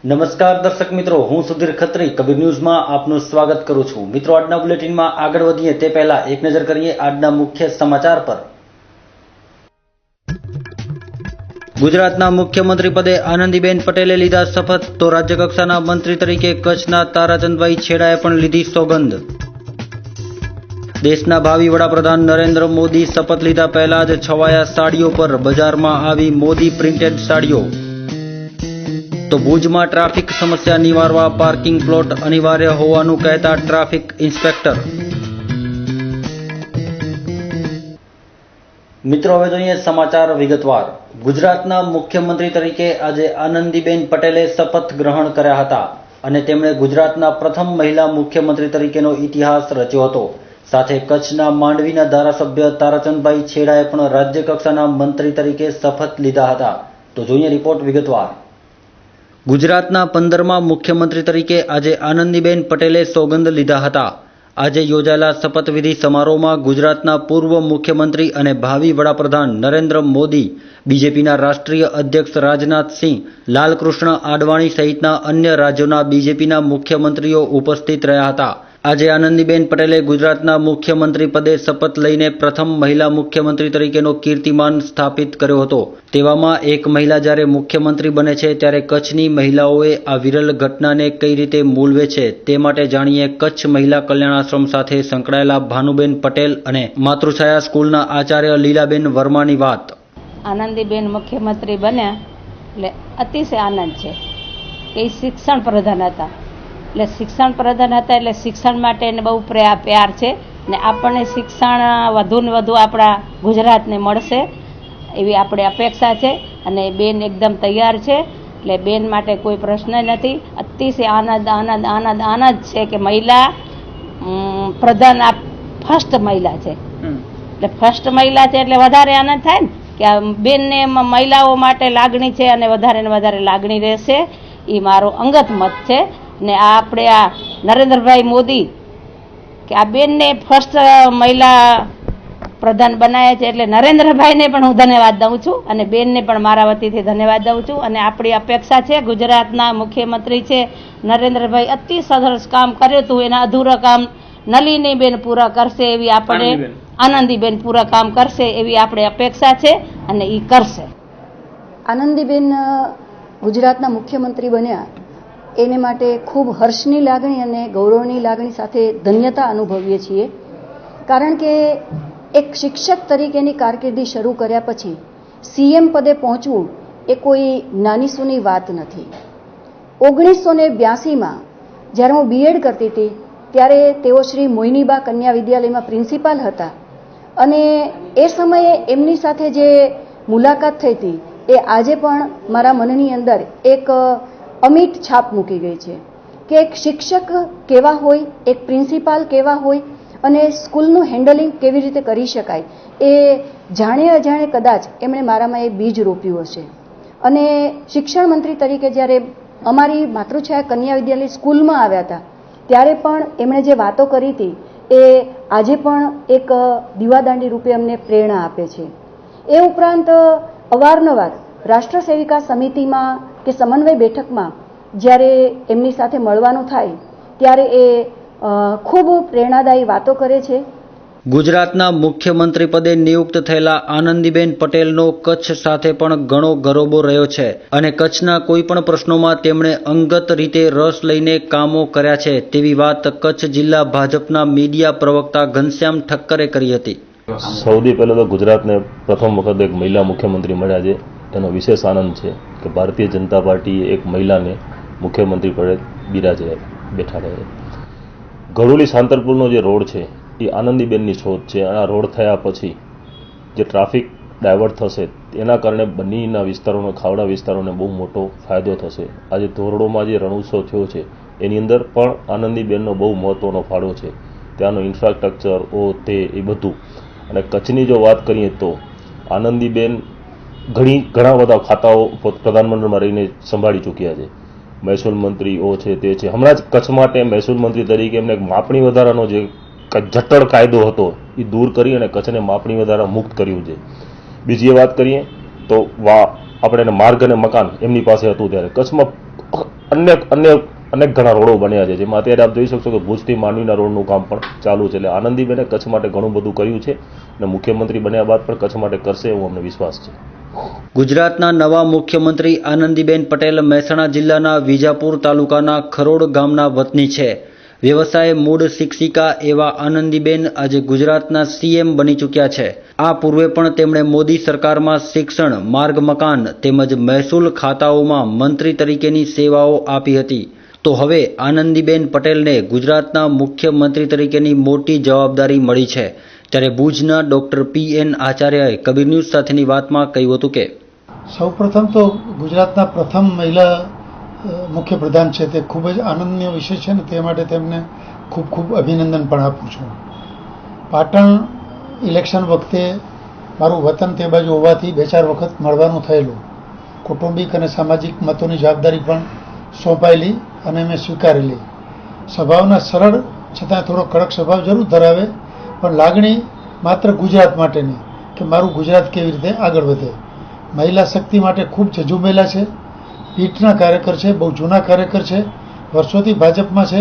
નમસ્કાર દર્શક મિત્રો, હું સુધીર ખત્રી કબીર ન્યૂઝમાં આપનું સ્વાગત કરું છું। મિત્રો, આજના બુલેટિનમાં આગળ વધીએ તે પહેલા એક નજર કરીએ આજના મુખ્ય સમાચાર પર। ગુજરાતના મુખ્યમંત્રી પદે આનંદીબેન પટેલે લીધા શપથ, તો રાજ્યકક્ષાના મંત્રી તરીકે કચ્છના તારાચંદભાઈ છેડાએ પણ લીધી સોગંદ। દેશના ભાવિ વડાપ્રધાન નરેન્દ્ર મોદી શપથ લીધા પહેલા જ છવાયા સાડીઓ પર, બજારમાં આવી મોદી પ્રિન્ટેડ સાડીઓ। તો ભુજમાં ટ્રાફિક સમસ્યા નિવારવા પાર્કિંગ પ્લોટ અનિવાર્ય હોવાનું કહેતા ટ્રાફિક ઇન્સ્પેક્ટર। મિત્રો, હવે જોઈએ સમાચાર વિગતવાર। ગુજરાતના મુખ્યમંત્રી તરીકે આજે આનંદીબેન પટેલે શપથ ગ્રહણ કર્યા હતા અને તેમણે ગુજરાતના પ્રથમ મહિલા મુખ્યમંત્રી તરીકેનો ઇતિહાસ રચ્યો હતો। સાથે કચ્છના માંડવીના ધારાસભ્ય તારાચંદભાઈ છેડાએ પણ રાજ્ય કક્ષાના મંત્રી તરીકે શપથ લીધા હતા। તો જોઈએ રિપોર્ટ વિગતવાર। ગુજરાતના 15મા મુખ્યમંત્રી તરીકે આજે આનંદીબેન પટેલે સોગંદ લીધા હતા। આજે યોજાયેલા શપથવિધિ સમારોહમાં ગુજરાતના પૂર્વ મુખ્યમંત્રી અને ભાવિ વડાપ્રધાન નરેન્દ્ર મોદી, બીજેપીના રાષ્ટ્રીય અધ્યક્ષ રાજનાથસિંહ, લાલકૃષ્ણ આડવાણી સહિતના અન્ય રાજ્યોના બીજેપીના મુખ્યમંત્રીઓ ઉપસ્થિત રહ્યા હતા। આજે આનંદીબેન પટેલે ગુજરાતના મુખ્યમંત્રી પદે શપથ લઈને પ્રથમ મહિલા મુખ્યમંત્રી તરીકેનો કીર્તિમાન સ્થાપિત કર્યો હતો। તેવામાં એક મહિલા જ્યારે મુખ્યમંત્રી બને છે ત્યારે કચ્છની મહિલાઓએ આ વિરલ ઘટનાને કઈ રીતે મૂલવે છે તે માટે જાણીએ કચ્છ મહિલા કલ્યાણ આશ્રમ સાથે સંકળાયેલા ભાનુબેન પટેલ અને માતૃછાયા સ્કૂલના આચાર્ય લીલાબેન વર્માની વાત। આનંદીબેન મુખ્યમંત્રી બન્યા એટલે અતિશય આનંદ છે કે શિક્ષણ પ્રધાન હતા, એટલે શિક્ષણ પ્રધાન હતા એટલે શિક્ષણ માટે એને બહુ પ્યાર છે ને આપણને શિક્ષણ વધુ ને વધુ આપણા ગુજરાતને મળશે એવી આપણે અપેક્ષા છે અને બેન એકદમ તૈયાર છે, એટલે બેન માટે કોઈ પ્રશ્ન નથી। અતિશય આનંદ આનંદ આનંદ આનંદ છે કે મહિલા પ્રધાન આ ફર્સ્ટ મહિલા છે, એટલે ફર્સ્ટ મહિલા છે એટલે વધારે આનંદ થાય ને કે આ બેનને મહિલાઓ માટે લાગણી છે અને વધારે ને વધારે લાગણી રહેશે, એ મારો અંગત મત છે। ને આ આપણે આ નરેન્દ્રભાઈ મોદી કે આ બેનને ફર્સ્ટ મહિલા પ્રધાન બનાવ્યા છે એટલે નરેન્દ્રભાઈને પણ હું ધન્યવાદ દઉં છું અને બેનને પણ મારા વતીથી ધન્યવાદ દઉં છું। અને આપણી અપેક્ષા છે ગુજરાતના મુખ્યમંત્રી છે નરેન્દ્રભાઈ અતિ સરસ કામ કર્યું હતું, એના અધૂરા કામ નલિનીબેન પૂરા કરશે એવી આપણે આનંદીબેન પૂરા કામ કરશે એવી આપણે અપેક્ષા છે અને એ કરશે। આનંદીબેન ગુજરાતના મુખ્યમંત્રી બન્યા એને માટે ખૂબ હર્ષની લાગણી અને ગૌરવની લાગણી સાથે ધન્યતા અનુભવીએ છીએ, કારણ કે એક શિક્ષક તરીકેની કારકિર્દી શરૂ કર્યા પછી સીએમ પદે પહોંચવું એ કોઈ નાની સૂની વાત નથી। 1982માં જ્યારે હું બીએડ કરતી હતી ત્યારે તેઓ શ્રી મોહિનીબા કન્યા વિદ્યાલયમાં પ્રિન્સિપાલ હતા અને એ સમયે એમની સાથે જે મુલાકાત થઈ હતી એ આજે પણ મારા મનની અંદર એક અમિટ છાપ મૂકી ગઈ છે કે એક શિક્ષક કેવા હોય, એક પ્રિન્સિપાલ કેવા હોય અને સ્કૂલનું હેન્ડલિંગ કેવી રીતે કરી શકાય એ જાણે અજાણે કદાચ એમણે મારામાં એ બીજ રોપ્યું હશે। અને શિક્ષણ મંત્રી તરીકે જ્યારે અમારી માતૃછાયા કન્યા વિદ્યાલય સ્કૂલમાં આવ્યા હતા ત્યારે પણ એમણે જે વાતો કરી હતી એ આજે પણ એક દીવાદાંડી રૂપે અમને પ્રેરણા આપે છે। એ ઉપરાંત અવારનવાર રાષ્ટ્ર સેવિકા સમિતિમાં કે સમન્વય બેઠકમાં જ્યારે એમની સાથે મળવાનું થાય ત્યારે એ ખૂબ પ્રેરણાદાયી વાતો કરે છે। ગુજરાતના મુખ્યમંત્રી પદે નિયુક્ત થયેલા આનંદીબેન પટેલનો કચ્છ સાથે પણ ઘણો ગરોબો રહ્યો છે અને કચ્છના કોઈ પણ પ્રશ્નોમાં તેમણે અંગત રીતે રસ લઈને કામો કર્યા છે તેવી વાત કચ્છ જિલ્લા ભાજપના મીડિયા પ્રવક્તા ઘનશ્યામ ઠક્કરે કરી હતી। સૌથી પહેલાં તો ગુજરાતને પ્રથમ વખત એક મહિલા મુખ્યમંત્રી મળ્યા છે, તેનો વિશેષ આનંદ છે કે ભારતીય જનતા પાર્ટીએ એક મહિલાને મુખ્યમંત્રી પદે બિરાજે બેઠા રહે। ઘડોલી સાંતરપુરનો જે રોડ છે એ આનંદીબેનની શોધ છે અને આ રોડ થયા પછી જે ટ્રાફિક ડાયવર્ટ થશે એના કારણે બન્નીના વિસ્તારોને, ખાવડા વિસ્તારોને બહુ મોટો ફાયદો થશે। આજે ધોરડોમાં જે રણોત્સવ થયો છે એની અંદર પણ આનંદીબેનનો બહુ મહત્ત્વનો ફાળો છે, ત્યાંનું ઇન્ફ્રાસ્ટ્રક્ચર તે એ બધું। અને કચ્છની જો વાત કરીએ તો આનંદીબેન ઘણા બધા ખાતાઓ પ્રધાનમંત્રીમાં રહીને સંભાળી ચૂક્યા છે। મહેસૂલ મંત્રીઓ છે તે છે, હમણાં જ કચ્છ માટે મહેસૂલ મંત્રી તરીકે એમને માપણી વધારાનો જે જટ્ટળ કાયદો હતો એ દૂર કરી અને કચ્છને માપણી વધારા મુક્ત કર્યું છે। બીજી વાત કરીએ તો આપણે માર્ગ અને મકાન એમની પાસે હતું ત્યારે કચ્છમાં અનેક ઘણા રોડો બન્યા છે, જેમાં અત્યારે આપ જોઈ શકશો કે ભુજથી માંડવીના રોડનું કામ પણ ચાલુ છે. એટલે આનંદીબેને કચ્છ માટે ઘણું બધું કર્યું છે અને મુખ્યમંત્રી બન્યા બાદ પણ કચ્છ માટે કરશે એવું અમને વિશ્વાસ છે. ગુજરાતના નવા મુખ્યમંત્રી આનંદીબેન પટેલ મહેસાણા જિલ્લાના વિજાપુર તાલુકાના ખરોડ ગામના વતની છે. વ્યવસાય મૂળ શિક્ષિકા એવા આનંદીબેન આજે ગુજરાતના સીએમ બની ચૂક્યા છે. આ પૂર્વે પણ તેમણે મોદી સરકારમાં શિક્ષણ, માર્ગ મકાન તેમજ મહેસૂલ ખાતાઓમાં મંત્રી તરીકેની સેવાઓ આપી હતી. તો હવે આનંદીબેન પટેલને ગુજરાતના મુખ્યમંત્રી તરીકેની મોટી જવાબદારી મળી છે. ત્યારે ભુજના ડોક્ટર PN આચાર્યએ કબીર ન્યૂઝ સાથેની વાતમાં કહ્યું હતું કે સૌપ્રથમ તો ગુજરાતના પ્રથમ મહિલા મુખ્યપ્રધાન છે, તે ખૂબ જ આનંદનો વિષય છે ને તે માટે તેમને ખૂબ ખૂબ અભિનંદન પણ આપું છું. પાટણ ઇલેક્શન વખતે મારું વતન તે બાજુ હોવાથી 2-4 વખત મળવાનું થયેલું. કૌટુંબિક અને સામાજિક મતોની જવાબદારી પણ સોંપાયેલી અને મેં સ્વીકારેલી. સ્વભાવના સરળ છતાં થોડો કડક સ્વભાવ જરૂર ધરાવે, પણ લાગણી માત્ર ગુજરાત માટેની કે મારું ગુજરાત કેવી રીતે આગળ વધે. મહિલા શક્તિ માટે ખૂબ ઝઝુમેલા છે, પીઠના કાર્યકર છે, બહુ જૂના કાર્યકર છે, વર્ષોથી ભાજપમાં છે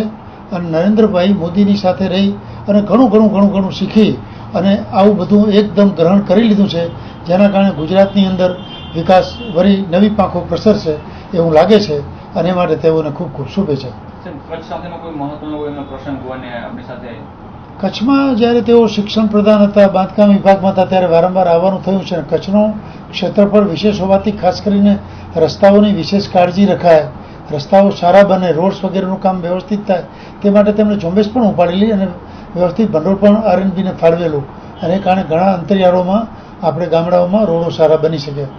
અને નરેન્દ્રભાઈ મોદીની સાથે રહી અને ઘણું શીખી અને આવું બધું એકદમ ગ્રહણ કરી લીધું છે, જેના કારણે ગુજરાતની અંદર વિકાસ વળી નવી પાંખો પ્રસરશે એવું લાગે છે અને એ માટે તેઓને ખૂબ ખૂબ શુભેચ્છા. કચ્છમાં જ્યારે તેઓ શિક્ષણ પ્રધાન હતા, બાંધકામ વિભાગમાં હતા, ત્યારે વારંવાર આવવાનું થયું છે. કચ્છનું ક્ષેત્રફળ વિશેષ હોવાથી ખાસ કરીને રસ્તાઓની વિશેષ કાળજી રખાય, રસ્તાઓ સારા બને, રોડ્સ વગેરેનું કામ વ્યવસ્થિત થાય તે માટે તેમણે ઝુંબેશ પણ ઉપાડેલી અને વ્યવસ્થિત ભંડોળ પણ RNBને ફાળવેલું અને એ કારણે ઘણા અંતરિયાળોમાં આપણે ગામડાઓમાં રોડો સારા બની શક્યા.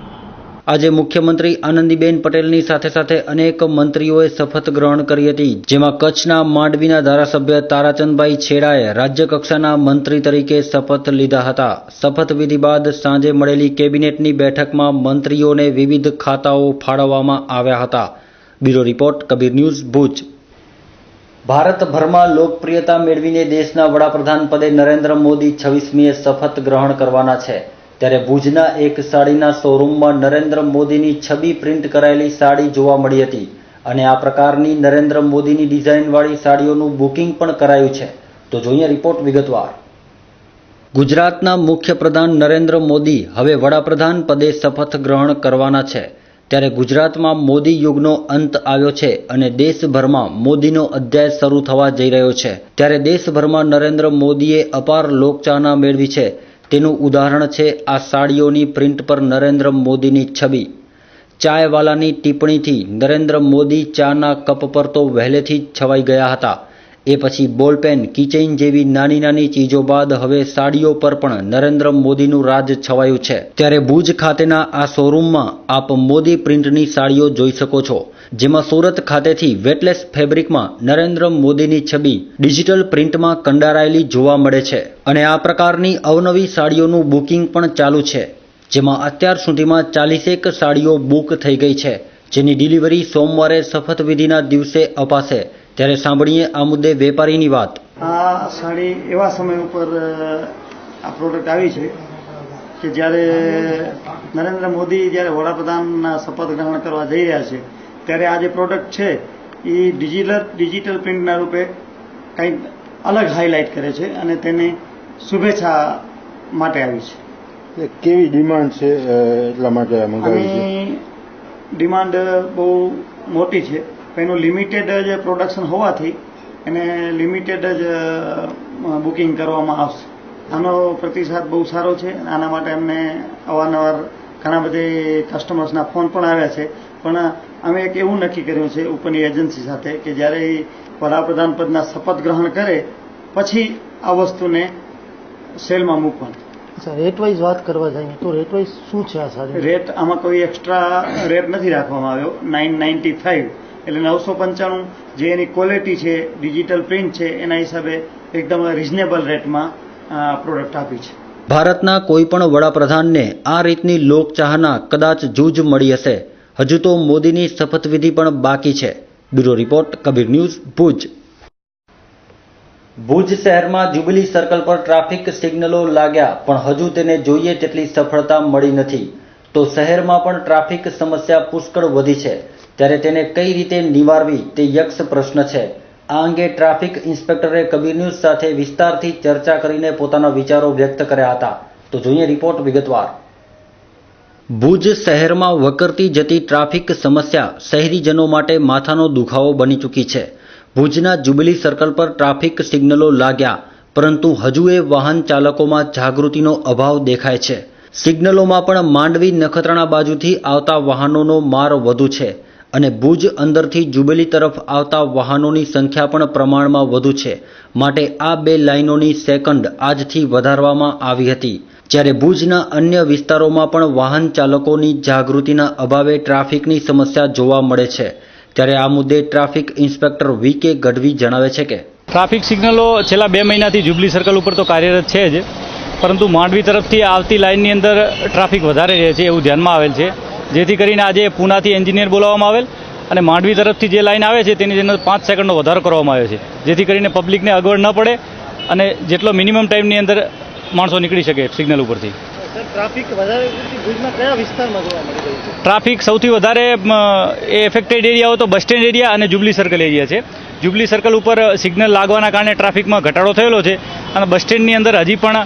આજે મુખ્યમંત્રી આનંદીબેન પટેલની સાથે સાથે અનેક મંત્રીઓએ શપથ ગ્રહણ કરી હતી, જેમાં કચ્છના માંડવીના ધારાસભ્ય તારાચંદભાઈ છેડાએ રાજ્યકક્ષાના મંત્રી તરીકે શપથ લીધા હતા. શપથવિધિ બાદ સાંજે મળેલી કેબિનેટની બેઠકમાં મંત્રીઓને વિવિધ ખાતાઓ ફાળવવામાં આવ્યા હતા. Bureau report, Kabir news, Bhuj. ભારતભરમાં લોકપ્રિયતા મેળવીને દેશના વડાપ્રધાન પદે નરેન્દ્ર મોદી 26મીએ શપથ ગ્રહણ કરવાના છે. ત્યારે ભુજના એક સાડીના શોરૂમમાં નરેન્દ્ર મોદીની છબી પ્રિન્ટ કરાયેલી સાડી જોવા મળી હતી અને આ પ્રકારની નરેન્દ્ર મોદીની ડિઝાઇનવાળી સાડીઓનું બુકિંગ પણ કરાયું છે. તો જોઈએ રિપોર્ટ વિગતવાર. ગુજરાતના મુખ્યપ્રધાન નરેન્દ્ર મોદી હવે વડાપ્રધાન પદે શપથ ગ્રહણ કરવાના છે. ત્યારે ગુજરાતમાં મોદી યુગનો અંત આવ્યો છે અને દેશભરમાં મોદીનો અધ્યાય શરૂ થવા જઈ રહ્યો છે. ત્યારે દેશભરમાં નરેન્દ્ર મોદીએ અપાર લોકચાહના મેળવી છે. તેનું ઉદાહરણ છે આ સાડીઓની પ્રિન્ટ પર નરેન્દ્ર મોદીની છબી. ચાયવાલાની ટિપ્પણીથી નરેન્દ્ર મોદી ચાના કપ પર તો વહેલેથી જ છવાઈ ગયા હતા. એ પછી બોલપેન, કીચેઇન જેવી નાની નાની ચીજો બાદ હવે સાડીઓ પર પણ નરેન્દ્ર મોદીનું રાજ છવાયું છે. ત્યારે ભુજ ખાતેના આ શોરૂમમાં આપ મોદી પ્રિન્ટની સાડીઓ જોઈ શકો છો, જેમાં સુરત ખાતેથી વેટલેસ ફેબ્રિકમાં નરેન્દ્ર મોદીની છબી ડિજિટલ પ્રિન્ટમાં કંડારાયેલી જોવા મળે છે અને આ પ્રકારની અવનવી સાડીઓનું બુકિંગ પણ ચાલુ છે, જેમાં અત્યાર સુધીમાં 41 સાડીઓ બુક થઈ ગઈ છે, જેની ડિલિવરી સોમવારે શપથવિધિના દિવસે અપાશે. ત્યારે સાંભળીએ આ મુદ્દે વેપારીની વાત. આ સાડી એવા સમય ઉપર આ પ્રોડક્ટ આવી છે કે જ્યારે નરેન્દ્ર મોદી જ્યારે વડાપ્રધાનના શપથ ગ્રહણ કરવા જઈ રહ્યા છે ત્યારે આ જે પ્રોડક્ટ છે એ ડિજિટલ પ્રિન્ટના રૂપે કંઈક અલગ હાઇલાઇટ કરે છે અને તેને શુભેચ્છા માટે આવી છે. કેવી ડિમાન્ડ છે એટલા માટે મંગાવી છે? ડિમાન્ડ બહુ મોટી છે. એનું લિમિટેડ જ પ્રોડક્શન હોવાથી એને લિમિટેડ જ બુકિંગ કરવામાં આવશે. આનો પ્રતિસાદ બહુ સારો છે. આના માટે અમને અવારનવાર ઘણા બધી કસ્ટમર્સના ફોન પણ આવ્યા છે. પણ અમે એક એવું નક્કી કર્યું છે ઉપરની એજન્સી સાથે કે જ્યારે વડાપ્રધાન પદના શપથ ગ્રહણ કરે પછી આ વસ્તુને સેલમાં મૂકવાનું. રેટ વાઇઝ વાત કરવા જઈએ તો રેટ વાઇઝ શું છે આ સાડી? રેટ આમાં કોઈ એક્સ્ટ્રા રેટ નથી રાખવામાં આવ્યો. 995 એટલે 995 જે એની ક્વોલિટી છે, ડિજિટલ પ્રિન્ટ છે, એના હિસાબે એકદમ રિઝનેબલ રેટમાં પ્રોડક્ટ આપી છે. ભારતના કોઈ પણ વડાપ્રધાનને આ રીતની લોકચાહના કદાચ જૂજ મળી હશે. હજુ તો મોદીની શપથવિધિ પણ બાકી છે. Bureau report, Kabir news, Bhuj. Bhuj શહેરમાં જ્યુબિલી સર્કલ પર ટ્રાફિક સિગ્નલો લાગ્યા પણ હજુ તેને જોઈએ તેટલી સફળતા મળી નથી. તો શહેરમાં પણ ટ્રાફિક સમસ્યા પુષ્કળ વધી છે. ત્યારે તેને કઈ રીતે નિવારવી તે યક્ષ પ્રશ્ન છે. આ અંગે ટ્રાફિક ઇન્સ્પેક્ટરે કબીર ન્યૂઝ સાથે વિસ્તારથી ચર્ચા કરીને પોતાના વિચારો વ્યક્ત કર્યા હતા. તો જોઈએ રિપોર્ટ વિગતવાર. ભુજ શહેરમાં વકરતી જતી ટ્રાફિક સમસ્યા શહેરીજનો માટે માથાનો દુખાવો બની ચૂકી છે. ભુજના જ્યુબિલી સર્કલ પર ટ્રાફિક સિગ્નલો લાગ્યા, પરંતુ હજુ એ વાહન ચાલકોમાં જાગૃતિનો અભાવ દેખાય છે. સિગ્નલોમાં પણ માંડવી નખત્રાણા બાજુથી આવતા વાહનોનો માર વધુ છે અને ભુજ અંદરથી જ્યુબિલી તરફ આવતા વાહનોની સંખ્યા પણ પ્રમાણમાં વધુ છે. માટે આ બે લાઇનોની સેકન્ડ આજથી વધારવામાં આવી હતી. જ્યારે ભુજના અન્ય વિસ્તારોમાં પણ વાહન ચાલકોની જાગૃતિના અભાવે ટ્રાફિકની સમસ્યા જોવા મળે છે. ત્યારે આ મુદ્દે ટ્રાફિક ઇન્સ્પેક્ટર વી.કે. ગઢવી જણાવે છે કે ટ્રાફિક સિગ્નલો છેલ્લા 2 મહિનાથી જ્યુબિલી સર્કલ ઉપર તો કાર્યરત છે જ, પરંતુ માંડવી તરફથી આવતી લાઇનની અંદર ટ્રાફિક વધારે રહે છે એવું ધ્યાનમાં આવેલ છે. જેથી કરીને આજે પૂનાથી એન્જિનિયર બોલાવવામાં આવેલ અને માંડવી તરફથી જે લાઇન આવે છે તેની અંદર 5 સેકન્ડનો વધારો કરવામાં આવ્યો છે, જેથી કરીને પબ્લિકને અગવડ ન પડે અને જેટલો મિનિમમ ટાઈમની અંદર માણસો નીકળી શકે સિગ્નલ ઉપરથી. ટ્રાફિક વધારે ભુજના કયા વિસ્તારમાં જોવા મળી રહ્યું છે? ટ્રાફિક સૌથી વધારે એ એફેક્ટેડ એરિયાઓ તો બસ સ્ટેન્ડ એરિયા અને જ્યુબિલી સર્કલ એરિયા છે. જ્યુબિલી સર્કલ ઉપર સિગ્નલ લાગવાના કારણે ટ્રાફિકમાં ઘટાડો થયેલો છે અને બસ સ્ટેન્ડની અંદર હજી પણ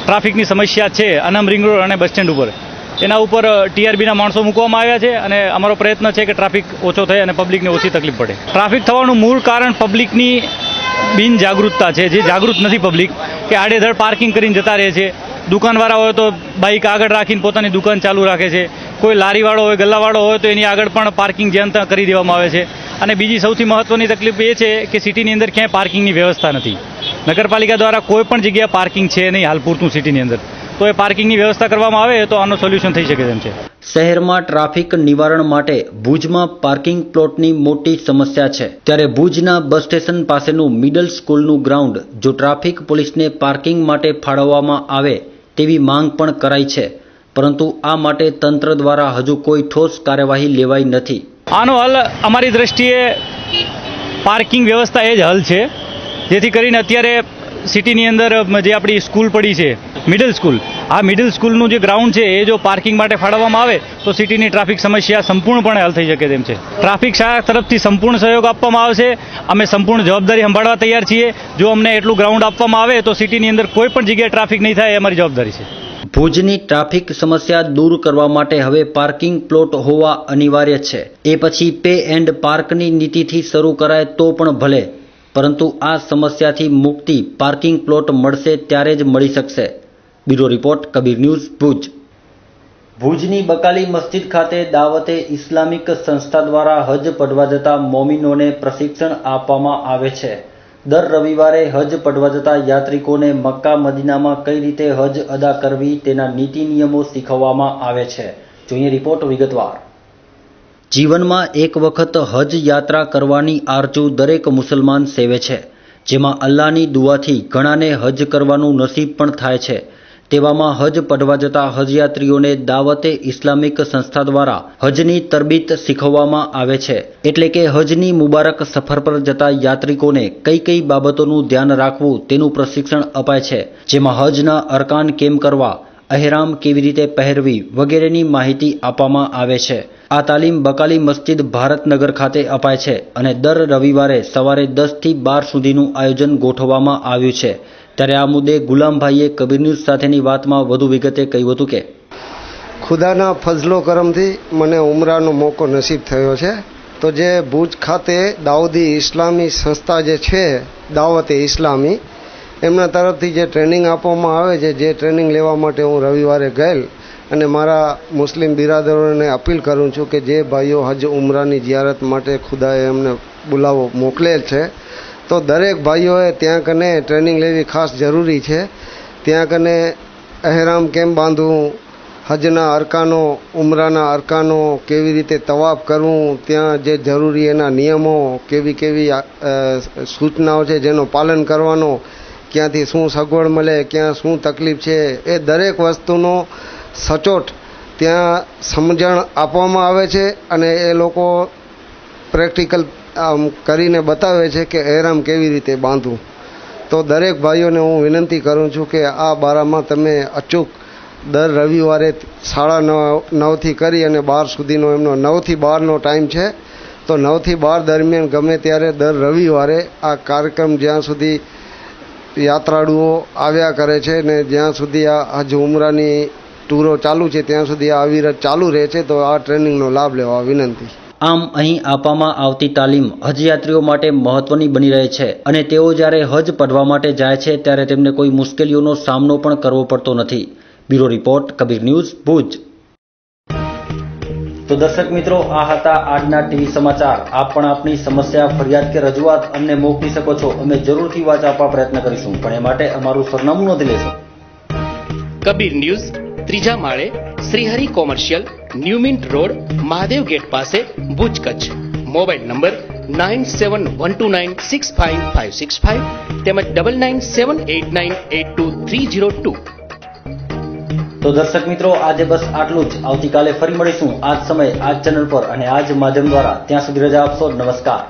ટ્રાફિકની સમસ્યા છે. અનમ રિંગ રોડ અને બસ સ્ટેન્ડ ઉપર એના ઉપર ટીઆરબીના માણસો મૂકવામાં આવ્યા છે અને અમારો પ્રયત્ન છે કે ટ્રાફિક ઓછો થાય અને પબ્લિકને ઓછી તકલીફ પડે. ટ્રાફિક થવાનું મૂળ કારણ પબ્લિકની બિનજાગૃતતા છે. જે જાગૃત નથી પબ્લિક, કે આડેધડ પાર્કિંગ કરીને જતા રહે છે. દુકાનવાળા હોય તો બાઇક આગળ રાખીને પોતાની દુકાન ચાલુ રાખે છે. કોઈ લારીવાળો હોય, ગલ્લાવાળો હોય તો એની આગળ પણ પાર્કિંગ જ્યાં ત્યાં કરી દેવામાં આવે છે. અને બીજી સૌથી મહત્વની તકલીફ એ છે કે સિટીની અંદર ક્યાંય પાર્કિંગની વ્યવસ્થા નથી. નગરપાલિકા દ્વારા કોઈ પણ જગ્યાએ પાર્કિંગ છે નહીં હાલ પૂરતું સિટીની અંદર. તો એ પાર્કિંગની વ્યવસ્થા કરવામાં આવે તો આનો સોલ્યુશન થઈ શકે તેમ છે. શહેરમાં ટ્રાફિક નિવારણ માટે ભુજમાં પાર્કિંગ પ્લોટની મોટી સમસ્યા છે. ત્યારે ભુજના બસ સ્ટેશન પાસેનું મિડલ સ્કૂલનું ગ્રાઉન્ડ જો ટ્રાફિક પોલીસને પાર્કિંગ માટે ફાળવવામાં આવે તેવી માંગ પણ કરાઈ છે, પરંતુ આ માટે તંત્ર દ્વારા હજુ કોઈ ઠોસ કાર્યવાહી લેવાઈ નથી. આનો હલ અમારી દ્રષ્ટિએ પાર્કિંગ વ્યવસ્થા એ જ હલ છે. જેથી કરીને અત્યારે સિટીની અંદર જે આપણી સ્કૂલ પડી છે મિડલ સ્કૂલ, આ મિડલ સ્કૂલનું જે ગ્રાઉન્ડ છે એ જો પાર્કિંગ માટે ફાળવવામાં આવે તો સિટીની ટ્રાફિક સમસ્યા સંપૂર્ણપણે હલ થઈ શકે તેમ છે. ટ્રાફિક શાળા તરફથી સંપૂર્ણ સહયોગ આપવામાં આવશે. અમે સંપૂર્ણ જવાબદારી સંભાળવા તૈયાર છીએ. જો અમને એટલું ગ્રાઉન્ડ આપવામાં આવે તો સિટીની અંદર કોઈ પણ જગ્યાએ ટ્રાફિક નહીં થાય એ અમારી જવાબદારી છે. ભુજની ટ્રાફિક સમસ્યા દૂર કરવા માટે હવે પાર્કિંગ પ્લોટ હોવા અનિવાર્ય છે. એ પછી પે એન્ડ પાર્કની નીતિથી શરૂ કરાય તો પણ ભલે, પરંતુ આ સમસ્યાથી મુક્તિ પાર્કિંગ પ્લોટ મળશે ત્યારે જ મળી શકશે. Bureau report, Kabir news, Bhuj. ભુજની બકાલી મસ્જિદ ખાતે દાવતે ઇસ્લામિક સંસ્થા દ્વારા હજ પડવા જતા મોમિનોને પ્રશિક્ષણ આપવામાં આવે છે. દર રવિવારે હજ પડવા જતા યાત્રિકોને મક્કા મદીનામાં કઈ રીતે હજ અદા કરવી તેના નીતિ નિયમો શીખવવામાં આવે છે. જોઈએ રિપોર્ટ વિગતવાર. જીવનમાં એક વખત હજ યાત્રા કરવાની આરજુ દરેક મુસલમાન સેવે છે, જેમાં અલ્લાહની દુઆથી ઘણાને હજ કરવાનું નસીબ પણ થાય છે. તેવામાં હજ પડવા જતા હજયાત્રીઓને દાવતે ઇસ્લામિક સંસ્થા દ્વારા હજની તરબીત શીખવવામાં આવે છે. એટલે કે હજની મુબારક સફર પર જતા યાત્રિકોને કઈ કઈ બાબતોનું ધ્યાન રાખવું તેનું પ્રશિક્ષણ અપાય છે, જેમાં હજના અરકાન કેમ કરવા, અહેરામ કેવી રીતે પહેરવી વગેરેની માહિતી આપવામાં આવે છે. આ તાલીમ બકાલી મસ્જિદ ભારતનગર ખાતે અપાય છે અને દર રવિવારે સવારે 10 થી 12 સુધીનું આયોજન ગોઠવવામાં આવ્યું છે. ત્યારે આ મુદ્દે ગુલામભાઈએ કબીર ન્યૂઝ સાથેની વાતમાં વધુ વિગતે કહ્યું હતું કે ખુદાના ફઝલો કરમથી મને ઉમરાનો મોકો નસીબ થયો છે. તો જે ભુજ ખાતે દાઉદી ઇસ્લામી સંસ્થા જે છે, દાવતે ઇસ્લામી, એમના તરફથી જે ટ્રેનિંગ આપવામાં આવે છે, જે ટ્રેનિંગ લેવા માટે હું રવિવારે ગયેલ અને મારા મુસ્લિમ બિરાદરોને અપીલ કરું છું કે જે ભાઈઓ હજ ઉમરાની જિયારત માટે ખુદાએ એમને બોલાવો મોકલેલ છે તો દરેક ભાઈઓએ ત્યાં કને ટ્રેનિંગ લેવી ખાસ જરૂરી છે. ત્યાં કને અહેરામ કેમ બાંધવું, હજના અરકાનો, ઉમરાના અરકાનો, કેવી રીતે તવાફ કરવું, ત્યાં જે જરૂરી એના નિયમો, કેવી કેવી સૂચનાઓ છે જેનું પાલન કરવાનો, ક્યાંથી શું સગવડ મળે, ક્યાં શું તકલીફ છે, એ દરેક વસ્તુનો સચોટ ત્યાં સમજણ આપવામાં આવે છે અને એ લોકો પ્રેક્ટિકલ કરીને બતાવે છે કે અહેરામ કેવી રીતે બાંધવું. તો દરેક ભાઈઓને હું વિનંતી કરું છું કે આ બારામાં તમે અચૂક દર રવિવારે 9:30થી કરી અને 12 સુધીનો એમનો 9 થી 12નો ટાઈમ છે. તો 9 થી 12 દરમિયાન ગમે ત્યારે દર રવિવારે આ કાર્યક્રમ જ્યાં સુધી યાત્રાળુઓ આવ્યા કરે છે ને જ્યાં સુધી આ હજ ઉમરાની ટૂરો ચાલુ છે ત્યાં સુધી આ અવિરત ચાલુ રહે છે. તો આ ટ્રેનિંગનો લાભ લેવા વિનંતી. આમ અહીં આપવામાં આવતી તાલીમ હજયાત્રીઓ માટે મહત્વની બની રહે છે અને તેઓ જ્યારે હજ પઢવા માટે જાય છે ત્યારે તેમને કોઈ મુશ્કેલીઓનો સામનો પણ કરવો પડતો નથી. Bureau report, Kabir news, Bhuj. તો દર્શક મિત્રો, આ હતા આજના ટીવી સમાચાર. આપ પણ આપની સમસ્યા, ફરિયાદ કે રજૂઆત અમને મોકલી શકો છો. અમે જરૂરથી વાચ આપવા પ્રયત્ન કરીશું, પણ એ માટે અમારું સરનામું નોંધી લેશો. કબીર ન્યૂઝ, 3જા માળે, Shrihari commercial, new mint road, Mahadev gate પાસે, ભુજ, કચ્છ. મોબાઈલ નંબર 9712965565 તેમજ 9978982302. તો દર્શક મિત્રો, આજે બસ આટલું જ. આવતીકાલે ફરી મળીશું આ જ સમય, આ જ ચેનલ પર અને આ જ માધ્યમ દ્વારા. ત્યાં સુધી રજા આપશો. નમસ્કાર.